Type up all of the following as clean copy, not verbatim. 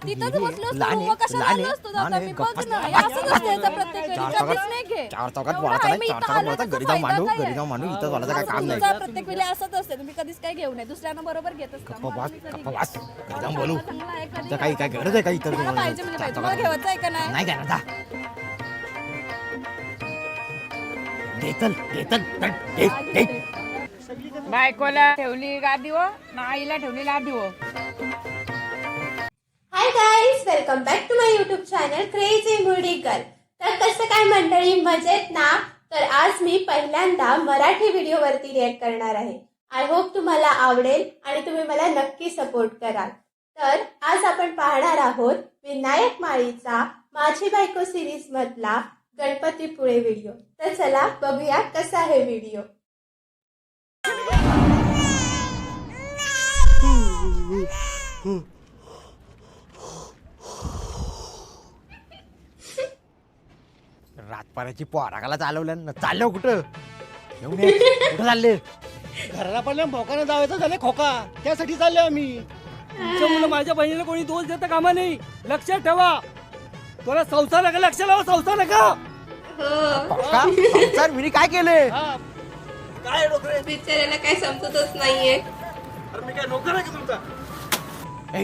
तिथंच बसलो असतो मग कशाला आलो असतो आता मी बघ ना हे असंच असतं याचा प्रत्येक वेळी कधीच नाही घे चार चौकात बोलायचं नाही, चार चौकात बोलायचं, घरी जाऊन मांडू इथं बोलायचं काय काम नाही. तुमचा प्रत्येक वेळी असंच असते तुम्ही कधीच काही घेऊ नये दुसऱ्यांना बरोबर घेत असता गप्पा वाच घरी जाऊन बोलू चांगला आहे कधी इथं काही काय गरज आहे का इथं मला पाहिजे म्हणजे पाहिजे तुम्हाला घेवायचं आहे का नाही नाही घेणार जा घेतल बायकोला ठेवली गादीवर ना आईला ठेवली लादीवर. Hi guys welcome back to my YouTube channel crazy moody girl. तर कसं काय मंडळी मजेत ना. तर आज मी पहिल्यांदा मराठी व्हिडिओवरती रिएक्ट करणार आहे. आय होप तुम्हाला आवडेल आणि तुम्ही मला नक्की सपोर्ट कराल. तर आज आपण पाहणार आहोत विनायक माळीचा माझी बायको सिरीज मधला गणपतीपुळे व्हिडिओ. तर चला बघूया कसा आहे व्हिडिओ. रातपाऱ्याची पोरागाला चालवलं चाललो कुठं येऊन ये. कुठं चालले घराला पडल्या मोकाने जावायचं झालं खोका त्यासाठी चालले आम्ही. तुमच्या मुलं माझ्या बहिणीला कोणी दोष देता कामा नाही. लक्षात ठेवा तुला संसार नका लक्ष लावा संसार नका. पक्का संसार मी काय केले काय डोकरे बिचाऱ्याला काय समजतच नाहीये. अरे मी काय नोकर आहे का तुमचा. ए,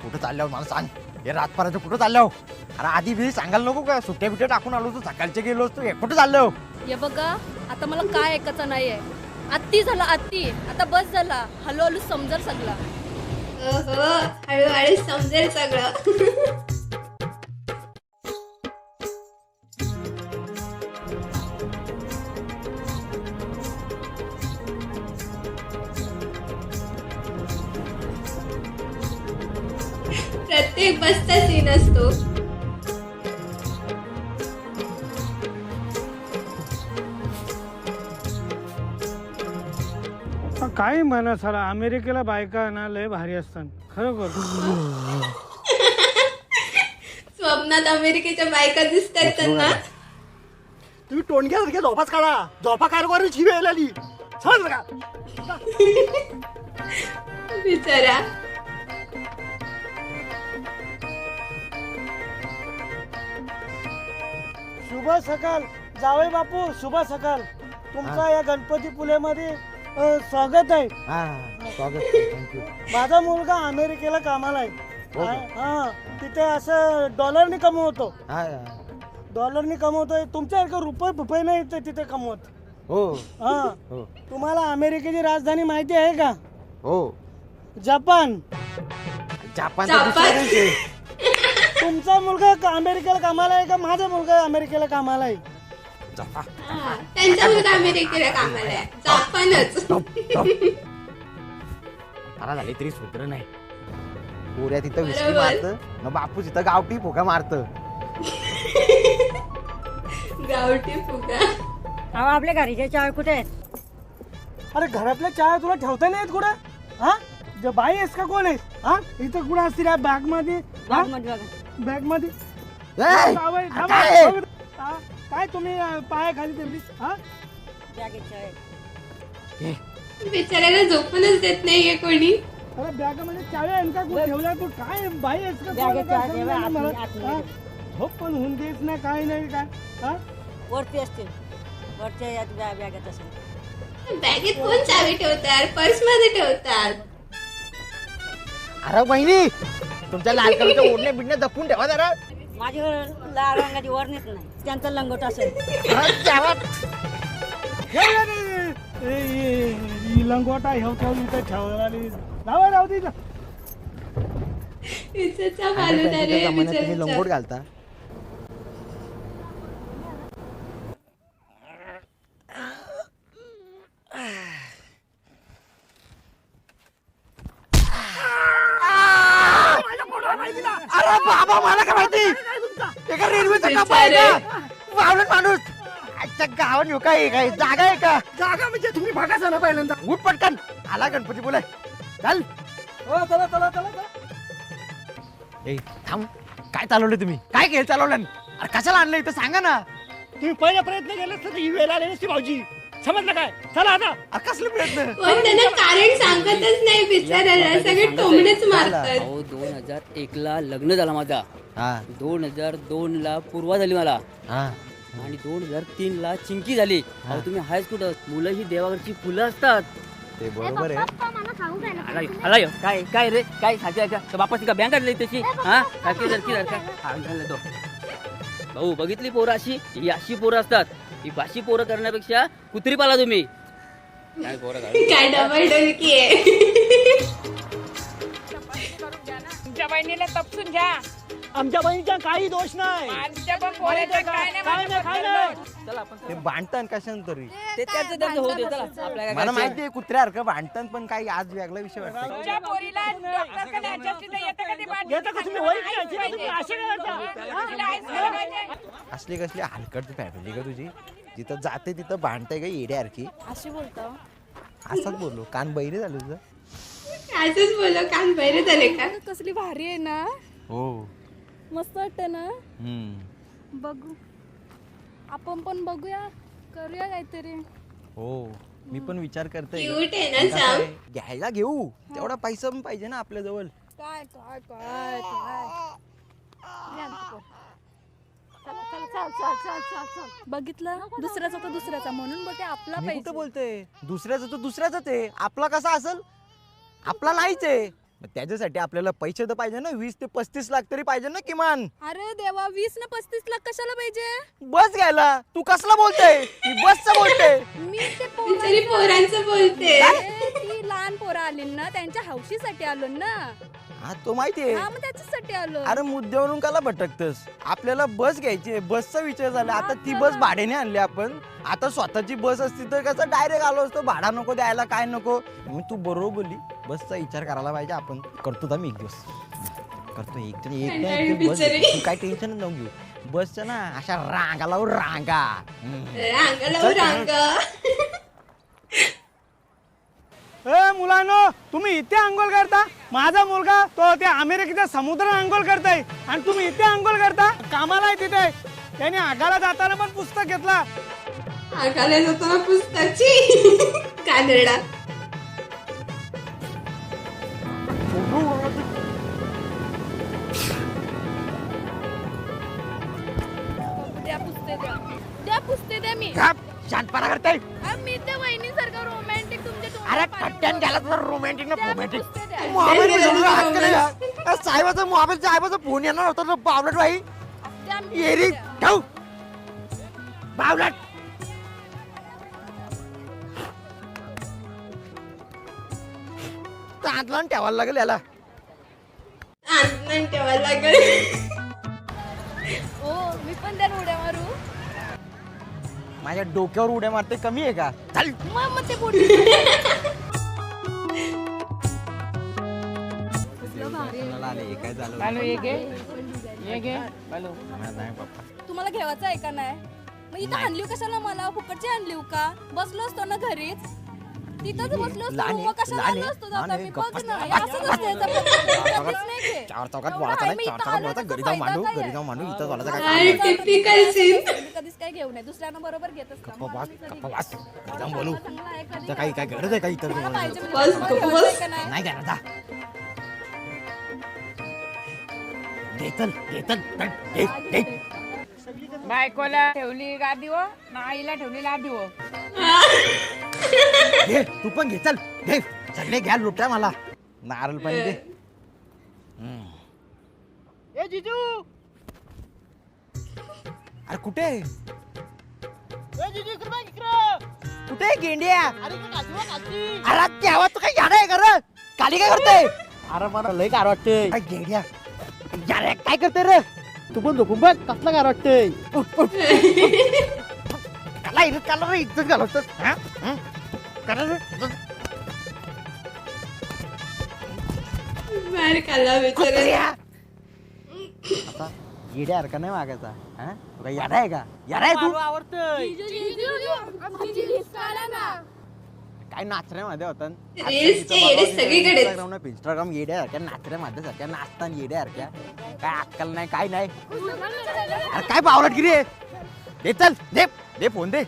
कुठं चाललो मला सांग हे रातपाऱ्याचं कुठं चाललो. अरे आधी बी सांगायला नको का सुट्ट्या बिट्या टाकून आलो तू सकाळचे गेलो असतो हे कुठं चाललो. हे बघा आता मला काय ऐकायचं नाहीये. आत्ती झाला आत्ती आता बस झाला हळूहळू समजल सगळा. हळूहळू समजेल सगळं. प्रत्येक बसचा सीन असतो. काय म्हणा साला अमेरिकेला बायका ना लय भारी असतात खरोखर. स्वप्नात अमेरिकेच्या बायका दिसतात त्यांना. तुम्ही टोणग्यासारखे झोपाच काढा झोपा कारभारी शिवी आली समज का. बिचारा शुभ सकाळ जावई बापू शुभ सकाळ. तुमचा या गणपतीपुळेमध्ये स्वागत आहे. स्वागत थँक्यू. माझा मुलगा अमेरिकेला कामाला आहे. हो का? हा तिथे असं डॉलरनी कमवतो. डॉलरनी कमवतोय. तुमच्यासारखं रुपये फुपये नाही तिथे कमवत. हो हा हो तुम्हाला अमेरिकेची राजधानी माहिती आहे का. हो जपान. जापानचा दुसरा देश आहे. तुमचा मुलगा अमेरिकेला कामाला आहे का माझा मुलगा अमेरिकेला कामाला आहे. जापान त्यांचा मुलगा अमेरिकेला कामाला आहे. जापानच. मला झाली तरी सूत्र नाही. पोऱ्या तिथं विस्की बरोबर. मारत न बापू तिथं गावठी फुगा मारत. गावठी फुगा. अहो आपल्या घरीच्या चाळ कुठे आहेत. अरे घरातल्या चहा तुला ठेवता नाही येत कुठं. हा बाई आहेस का कोण आहेस. हा इथं कुठं असतील या बॅग मध्ये. बागमध्ये बघा. बॅग मध्ये ए, जावई, थांबा. काय? हा, काय तुम्ही पाया खाली ठेवली. हा बॅगेत चाळ आहेत. बिचाऱ्याला झोपूनच देत नाहीये कोणी. अरे बॅग मध्ये चावी आहे का कुठं ठेवल्या तू काय बाई आहेस का बॅगेत कोण आहे? चावी आहे, समजलं मला. आतमध्ये, हा? आतमध्ये. झोप पण होऊन देत नाही काय नाही काय. हा वरती असतील वरच्या यात बॅगेत असेल. बॅगेत कोण चावी ठेवतात पर्स मध्ये ठेवतात. अरे बहिणी तुमच्या लाल कलरच्या ओढण्या बिडण्या जपून ठेवा जरा. माझ्यावर लाल रंगाची वरणीच नाही त्यांचा लंगोट असेल. खरंच ठेवा. लंगोटा हेव ठेवली तर ठेवली जावा राहू दे. विचारचा फालुदा रे तुम्ही बिचाऱ्याचा. लंगोट घालता. अरे बाबा मला काय माहिती एका रेल्वेचा डबा आहे का वावलट माणूस. आजच्या गावात येऊ काय काय जागा आहे का. जागा म्हणजे तुम्ही भागाचा ना पहिल्यांदा. उठ पटकन आला गणपती बोलाय चल. हो चला चला चला चला. ए थांब काय चालवलं तुम्ही काय खेळ चालवलं. अरे कशाला आणलं इथं सांगा ना. तुम्ही पहिला प्रयत्न केला तर ही वेळ आली नसती भाऊजी. समजलं काय? चला आता. अरे कसले प्रयत्न पण त्यांना कारण सांगतच नाही बिचारायला, सगळे टोमणेच मारतात. 2001 ला लग्न झालं माझा. 2002 ला पूर्वा झाली मला आणि 2003 ला चिंकी झाली. अहो तुम्ही हायच कुठं? मुलं ही देवावरची फुलं असतात. ते बरोबर आहे. काय काय रे काय सारखी का बापाची का बँक आणली तशी हा सारखी सारखी सारखा भाऊ बघितली पोरं अशी ही अशी पोरं असतात. ही अशी पोरं करण्यापेक्षा कुत्री पाला तुम्ही. काय पोरं काय डबल डोलकी आहे. तुमच्या बहिणीला तपसून घ्या. आमच्या बहिणीचा काही दोष नाही. आमच्या पण पोराचं काय नाही, काय नाही, काय नाही. चला आपण ते भांडतान कशाने तरी ते त्यांचं त्यांचं होऊ दे. चला आपल्या काय मला करायचं? माहिती आहे कुत्र्यासारखं भांडतान, पण काही आज वेगळा विषय वाटतो. तुमच्या पोरीला डॉक्टरकडे न्यायचं असलं तर येतं का ते बाटली? येतं का तुम्ही? होईल की याची? तुम्ही असे काय करता? तिला आईस खायला पाहिजे. असली कसली हलकट फॅमिली का तुझी? जिथं जाते तिथं भांडताय का येड्यासारखी? अशी बोलतो. असंच बोललो, कान बहिरे झालं तुझं. असंच बोललो, कान बहिरे झाले का? कसली भारी आहे ना, हो. मस्त वाटतं ना. बघू आपण पण बघूया, करूया काहीतरी. हो मी पण विचार करतोय. क्यूट आहे ना जाम. घ्यायला घेऊ, तेवढा पैसा पण पाहिजे ना आपल्या जवळ. काय काय काय काय बघितलं दुसऱ्याचा तर दुसऱ्याचा म्हणून बघे आपला मी पाहिजे. कुठं बोलतोय दुसऱ्याचं तर दुसऱ्याच आहे. आपला कसा असेल? आपला नाहीच आहे. मग त्याच्यासाठी आपल्याला पैसे तर पाहिजे ना. 20 ते 35 लाख तरी पाहिजे ना किमान. अरे देवा, 20 ना 35 लाख कशाला पाहिजे? बस घ्यायला. तू कसला बोलतोय? मी बसचं बोलतोय. मी ते बिचारी पोरांचं बोलते. ती लहान पोरं आली ना, त्यांच्या हौशीसाठी आलो ना. हा तो माहितीये. हा, मग त्याच्यासाठी आलो. अरे मुद्द्यावरून काला भटकतस? आपल्याला बस घ्यायची आहे. बसचा विचार झाला. आता ती बस भाड्याने आणली आपण. आता स्वतःची बस असती तर कसं डायरेक्ट आलो असतो. भाडा नको द्यायला, काय नको. मी तू बरोबर बोलली. बसचा विचार करायला पाहिजे आपण. करतो मी एक दिवस करतो. एक बस तू काय टेन्शन नको घेऊ. बसच्या ना अशा रांगा लावू रांगा. रांगा ए मुलांनो, तुम्ही इथे आंघोळ करता? माझा मुलगा तो त्या अमेरिकेच्या समुद्रात आंघोळ करताय आणि तुम्ही इथे आंघोळ करता? कामाला आहे तिथे. त्याने आगाला जाताना पण पुस्तक घेतला. आगाला जाताना पुस्तकाची कानडा. द्या पुसते द्या, द्या पुसते द्या. मी शांतपणा करताय. मी त्या वहिनीसारखं रोमॅन्टिक तुमच्या अरे तोंडात पाणी कट्ट्यान गेला घालून. तर रोमॅन्टिक ना द्या, रोमॅन्टिक. पुसते द्या. साहेबाचा मोबाईल साहेबाचा फोन येणार होता तो बावलट भाई द्या, मी येरी द्या. ठेव बावलट. तांदळण ठेवायला लागेल याला. आनंद ठेवायला लागेल. हो, मी पण त्या उड्या मारू. माझ्या डोक्यावर उड्या मारते कमी आहे का? चल मग ते बुडी. काय झालं बालू ये घे, ये घे बालू. नाही बाप्पा. तुम्हाला घेवायचं आहे का नाही? मग इथं आणली कशाला? मला फुकटची आणली का? बसलो असतो ना घरीच. तिथंच बसलो असतो. लहान आहे, मग कशाला लहान आणलं आहे. असतो? लहान दादा, आहे, मी गप्प बघ ना. बस. हे असंच असतं याचा प्रकार. कधीच नाही घे. चार चौकात एवढं बोलायचं आहे, नाही. मी चार इथं चौकात आलो बोलायचं. तर घरी जाऊन फायदा मांडू, काय घरी आहे? जाऊन मांडू. इथं बोलायचं काय काय? Typical scene. मी कधीच काय घेऊ नये. दुसऱ्यांना बरोबर घेत असतो. गप्प बस, गप्प बस. घरी जाऊन बोलू. चांगला आहे, कधी तर काही काय गरज आहे का इतर मला पाहिजे म्हणजे बस, तुम्हाला गप्प घेवायचं बस. आहे का नाही? नाही करणार जा. घे चल, घे चल, घे, घे. बायकोला ठेवली गादी हो, नाईला ठेवली लादी हो. घे तू पण घे चल. घे सगळे घ्या लुट्या मला. नारळ पाणी दे. ए जिजू, अरे कुठे ए जिजू, इकडे बघ, इकडं. कुठे आहे गेंड्या? अरे इकडे काची बघ, काची. अरे तेव्हा तू काय याड आहे का रे? काली काय करते? अरे मला लय कार वाटते. गेंड्या यार काय करते रे? तू पण झोपून बघ, कसला काय वाटतंय. काला इज्जत काला रे? इज्जत घालवतोस हा? करा रे. बाहेर खाल्ला बिचारा. कुत्र्या. आता येड्यासारखा नाही वागायचा. हा? तू काय याड आहे का? याड आहे तू? आवडतंय. काय नाचण्यामध्ये होतं रील्सचे येडे सगळीकडे. इंस्टाग्राम येड्यासारख्या नाचण्यामध्ये सारख्या नाचताना येड्यासारख्या. काय अक्कल नाही, काय नाही. अरे काय बावलटगिरी आहे? दे चल, दे दे फोन दे.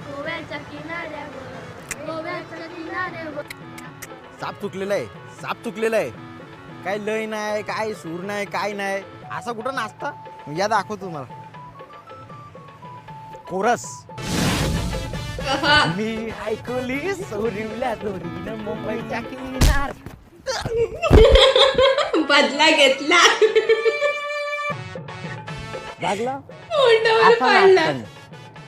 गोव्यात साप चुकलेला आहे, साप चुकलेला आहे. काय लय नाही, काय सूर नाही, काय नाही, असं कुठं नाचता. या दाखवतो तुम्हाला कोरस. मी ऐकली सोरिवल्या दोरीनं मुंबईच्या किनार. बदला घेतला. लागला तोंडावर पाडला.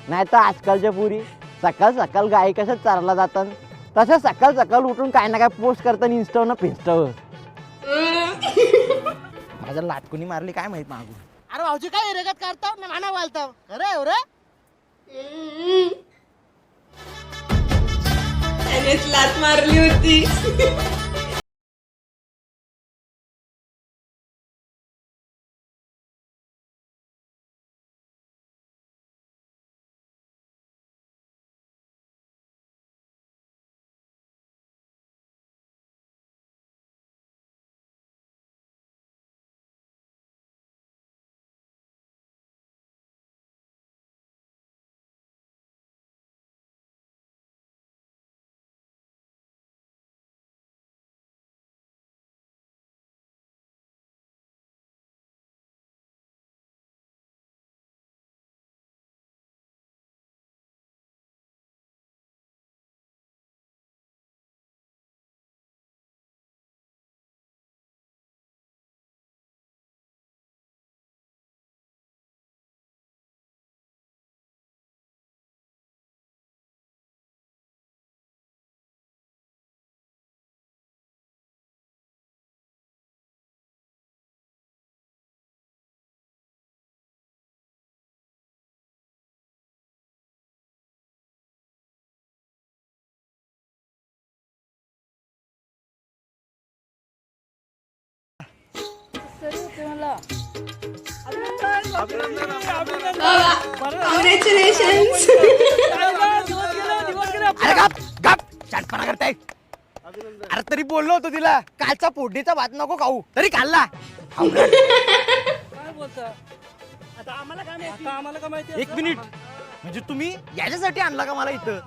नाही तर आजकालच्या पुरी सकाळ सकाळ गाई कशा चारला जातात तसं सकाळ सकाळ उठून काय ना काय पोस्ट करतात इंस्टावर फिस्टावर. माझ्या लाटकुनी मारली काय माहित मागून. अरे भाऊजी काय रेगत करताव ना माना बोलताव खरं रे. त्यानेच लात मारली होती. कॉंग्रॅच्युलेशन. अरे गप गप शांतपणा करताय. अरे तरी बोललो होतो तिला कालचा फोडणीचा भात नको खाऊ तरी खाल्ला. काय बोलता आता आम्हाला काय माहिती. एक मिनिट म्हणजे तुम्ही याच्यासाठी आणला का मला इथं.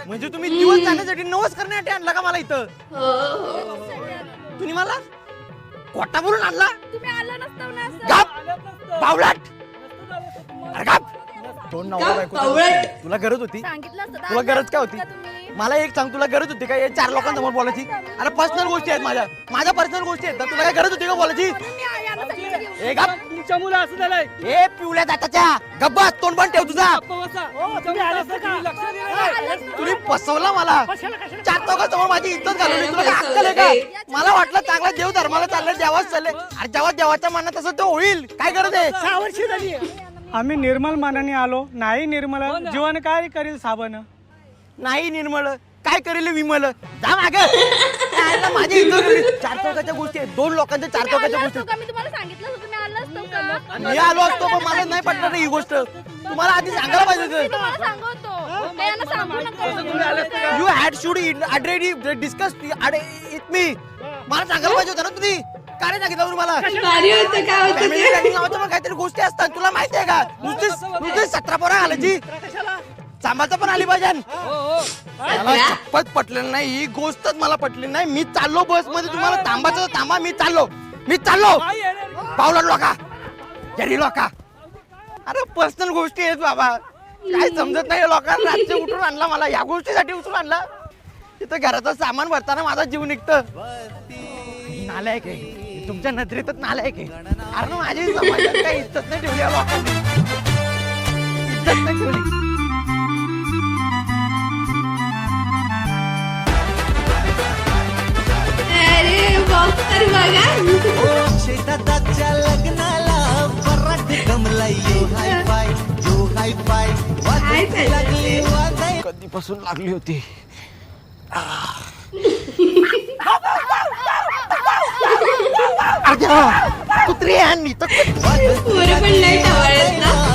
म्हणजे तुम्ही दिवस जाण्यासाठी नवस करण्यासाठी आणला का मला इथं. तुम्ही मला कोटा बोलून आणला. तुम्ही आला नसता ना असं. गप बावलाट. अरे गप दोन नवरा बायको तुला गरज होती. सांगितलं असतं तर तुला आला गरज काय नसता होती. का तुम्ही? मला एक सांग तुला गरज होती का या 4 लोकांसमोर बोलायची. अरे पर्सनल गोष्टी आहेत माझ्या पर्सनल गोष्टी आहेत ना. तुला काय गरज होती का बोलायची. म्हणून मी यांना सांगितलं घेऊन. ए गप तुमच्या मुलं असं झालंय. ए पिवल्या दाताच्या गब्बा तोंड पण ठेव तुझा. तुम्ही आले असते का? लक्ष दिलं नाही. तुम्ही फसवला मला. 4 चौघांसमोर माझी इज्जत घालवली. तुला काय अक्कल आहे का. मला वाटलं चांगला देव धर्माला चाललंय देवाच चालले. अरे जेव्हा देवाच्या मनात तसं ते होईल. काय गरज आहे. 6 वर्षी झाली. आम्ही निर्मल मनाने आलो. नाही निर्मल जीवन काय करील साबण. नाही निर्मळ काय करेल विमल. जा माग माझी इज्जत गेली. 4 चौघाच्या गोष्टी आहेत. 2 लोकांच्या 4 तुम्ही चौघाच्या आला गोष्टी असतो का? मी तुम्हाला सांगितलं होतं तुम्ही आला असतो का? मी आलो असतो पण मला नाही पटणार ही गोष्ट. तुम्हाला आधी सांगायला पाहिजे मी होतं. तुम्हाला सांगतो ते यांना सांगू नका. You had should already discuss it me. मला सांगायला पाहिजे होतं ना तुम्ही. काय नाही सांगितलं तुम्हाला. भारी होतं काय होतं फॅमिली ते. प्लॅनिंग नावाच्या पण काहीतरी गोष्टी असतात. तुला माहिती आहे का. नुसते 17 पोरं घालायची. सांभाळता पण आली पाहिजे. मला शपथ पटलेलं नाही ही गोष्टच मला पटली नाही. मी चाललो बस मध्ये. तुम्हाला थांबायचं थांबा. मी चाललो पावलं लोका जरी लोका. अरे पर्सनल गोष्टी आहेत बाबा. काय समजत नाही लोकांना. रात्री उठून आणला मला या गोष्टीसाठी उठून आणला. तिथं घराचं सामान भरताना माझा जीव निघतं. नालायक आहे तुमच्या नजरेतच नालायक आहे. अरे माझी समाजात काही इज्जत नाही ठेवली या लोकांनी. इज्जत नाही ठेवली. अरे बॉक्स तर बघा. शेताच्या लग्नाला पराठ गमलाय यो हाय फाय यो हाय फाय वाजत लागली वाजाय. कधीपासून लागली होती. कुत्री आणली तर पोरं पण लय टवाळत ना.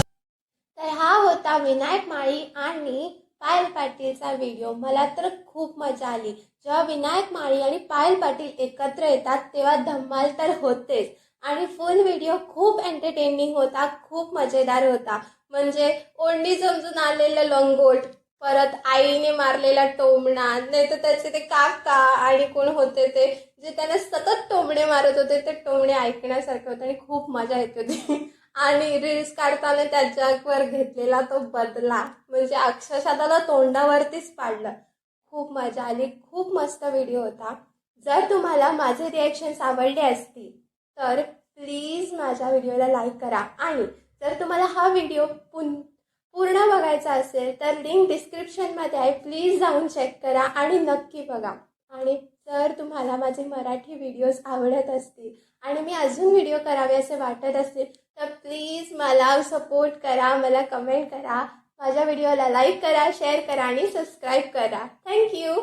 तर हा होता विनायक माळी आणि पायल पाटीलचा व्हिडिओ. मला तर खूप मजा आली. जेव्हा विनायक माळी आणि पायल पाटील एकत्र येतात तेव्हा धम्माल तर होतेच. आणि फुल व्हिडिओ खूप एंटरटेनिंग होता. खूप मजेदार होता. म्हणजे ओढणी समजून आलेलं लंगोट परत आईने मारलेला टोमणा, नाही तर त्याचे ते काका आणि कोण होते ते जे त्यांना सतत टोमणे मारत होते, ते टोमणे ऐकण्यासारखे होते आणि खूप मजा येत होती. आणि रील्स काढताना त्याच्यावर घेतलेला तो बदला म्हणजे अक्षरशः त्याला तोंडावरतीच पाडलं. खूप मजा आली, खूप मस्त व्हिडिओ होता. जर तुम्हाला माझे रिॲक्शन्स आवडले असतील तर प्लीज माझ्या व्हिडिओला लाईक करा आणि जर तुम्हाला हा व्हिडिओ पूर्ण बघायचा असेल तर लिंक डिस्क्रिप्शनमध्ये आहे, प्लीज जाऊन चेक करा आणि नक्की बघा. आणि जर तुम्हाला माझे मराठी व्हिडिओज आवडत असतील आणि मी अजून व्हिडिओ करावे असे वाटत असतील तर प्लीज मला सपोर्ट करा, मला कमेंट करा, माझ्या व्हिडिओला लाईक करा, शेअर करा आणि सबस्क्राईब करा. थँक्यू.